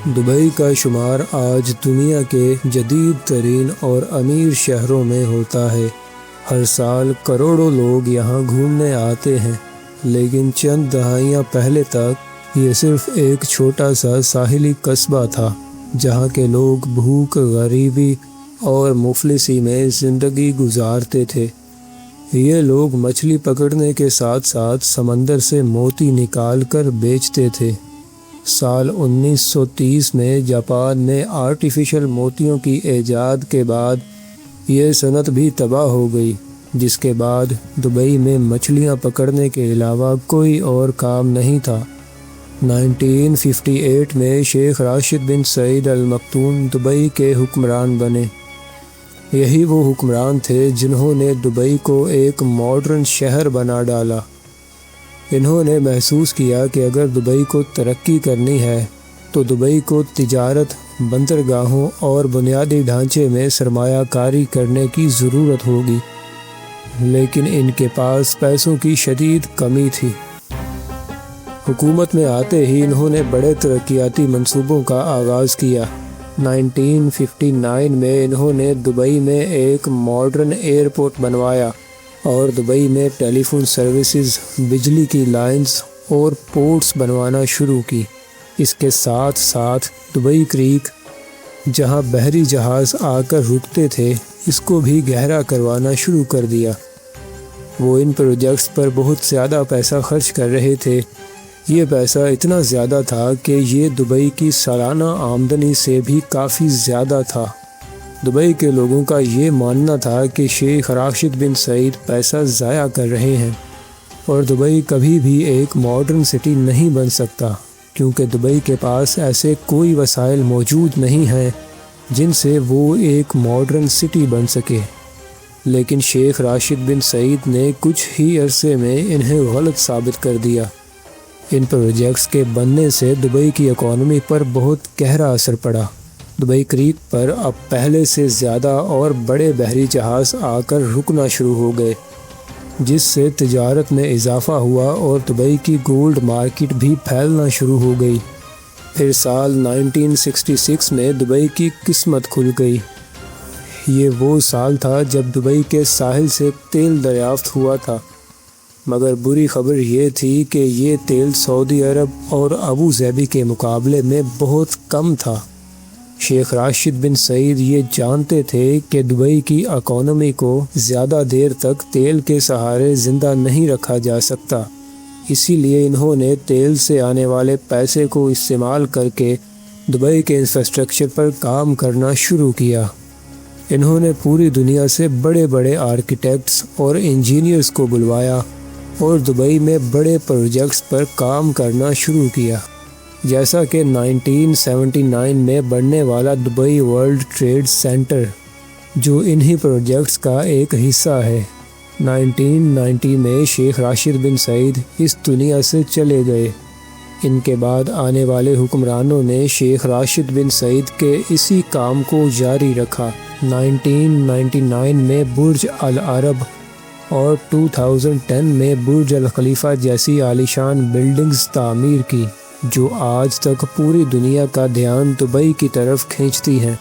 Dubai کا شمار آج دنیا کے جدید ترین اور امیر شہروں میں ہوتا ہے۔ ہر سال کروڑوں لوگ یہاں گھومنے آتے ہیں، لیکن چند دہائیاں پہلے تک یہ صرف ایک چھوٹا سا ساحلی قصبہ تھا جہاں کے لوگ بھوک، غریبی اور مفلسی میں زندگی گزارتے تھے۔ یہ لوگ مچھلی پکڑنے کے ساتھ ساتھ سمندر سے موتی نکال کر بیچتے تھے۔ سال 1930 میں جاپان نے آرٹیفیشل موتیوں کی ایجاد کے بعد یہ صنعت بھی تباہ ہو گئی، جس کے بعد دبئی میں مچھلیاں پکڑنے کے علاوہ کوئی اور کام نہیں تھا۔ 1958 میں شیخ راشد بن سعید ال مکتوم دبئی کے حکمران بنے۔ یہی وہ حکمران تھے جنہوں نے دبئی کو ایک ماڈرن شہر بنا ڈالا۔ انہوں نے محسوس کیا کہ اگر دبئی کو ترقی کرنی ہے تو دبئی کو تجارت، بندرگاہوں اور بنیادی ڈھانچے میں سرمایہ کاری کرنے کی ضرورت ہوگی، لیکن ان کے پاس پیسوں کی شدید کمی تھی۔ حکومت میں آتے ہی انہوں نے بڑے ترقیاتی منصوبوں کا آغاز کیا۔ 1959 میں انہوں نے دبئی میں ایک ماڈرن ایئرپورٹ بنوایا اور دبئی میں ٹیلی فون سروسز، بجلی کی لائنز اور پورٹس بنوانا شروع کی۔ اس کے ساتھ ساتھ دبئی کریک، جہاں بحری جہاز آ کر رکتے تھے، اس کو بھی گہرا کروانا شروع کر دیا۔ وہ ان پروجیکٹس پر بہت زیادہ پیسہ خرچ کر رہے تھے۔ یہ پیسہ اتنا زیادہ تھا کہ یہ دبئی کی سالانہ آمدنی سے بھی کافی زیادہ تھا۔ دبئی کے لوگوں کا یہ ماننا تھا کہ شیخ راشد بن سعید پیسہ ضائع کر رہے ہیں اور دبئی کبھی بھی ایک ماڈرن سٹی نہیں بن سکتا، کیونکہ دبئی کے پاس ایسے کوئی وسائل موجود نہیں ہیں جن سے وہ ایک ماڈرن سٹی بن سکے۔ لیکن شیخ راشد بن سعید نے کچھ ہی عرصے میں انہیں غلط ثابت کر دیا۔ ان پروجیکٹس کے بننے سے دبئی کی اکانومی پر بہت گہرا اثر پڑا۔ دبئی کریک پر اب پہلے سے زیادہ اور بڑے بحری جہاز آ کر رکنا شروع ہو گئے، جس سے تجارت میں اضافہ ہوا اور دبئی کی گولڈ مارکیٹ بھی پھیلنا شروع ہو گئی۔ پھر سال 1966 میں دبئی کی قسمت کھل گئی۔ یہ وہ سال تھا جب دبئی کے ساحل سے تیل دریافت ہوا تھا، مگر بری خبر یہ تھی کہ یہ تیل سعودی عرب اور ابو ظبی کے مقابلے میں بہت کم تھا۔ شیخ راشد بن سعید یہ جانتے تھے کہ دبئی کی اکانومی کو زیادہ دیر تک تیل کے سہارے زندہ نہیں رکھا جا سکتا، اسی لیے انہوں نے تیل سے آنے والے پیسے کو استعمال کر کے دبئی کے انفراسٹرکچر پر کام کرنا شروع کیا۔ انہوں نے پوری دنیا سے بڑے بڑے آرکیٹیکٹس اور انجینئرز کو بلوایا اور دبئی میں بڑے پروجیکٹس پر کام کرنا شروع کیا، جیسا کہ 1979 میں بننے والا دبئی ورلڈ ٹریڈ سینٹر، جو انہی پروجیکٹس کا ایک حصہ ہے۔ 1990 میں شیخ راشد بن سعید اس دنیا سے چلے گئے۔ ان کے بعد آنے والے حکمرانوں نے شیخ راشد بن سعید کے اسی کام کو جاری رکھا۔ 1999 میں برج العرب اور 2010 میں برج الخلیفہ جیسی عالیشان بلڈنگز تعمیر کی، جو آج تک پوری دنیا کا دھیان دبئی کی طرف کھینچتی ہیں۔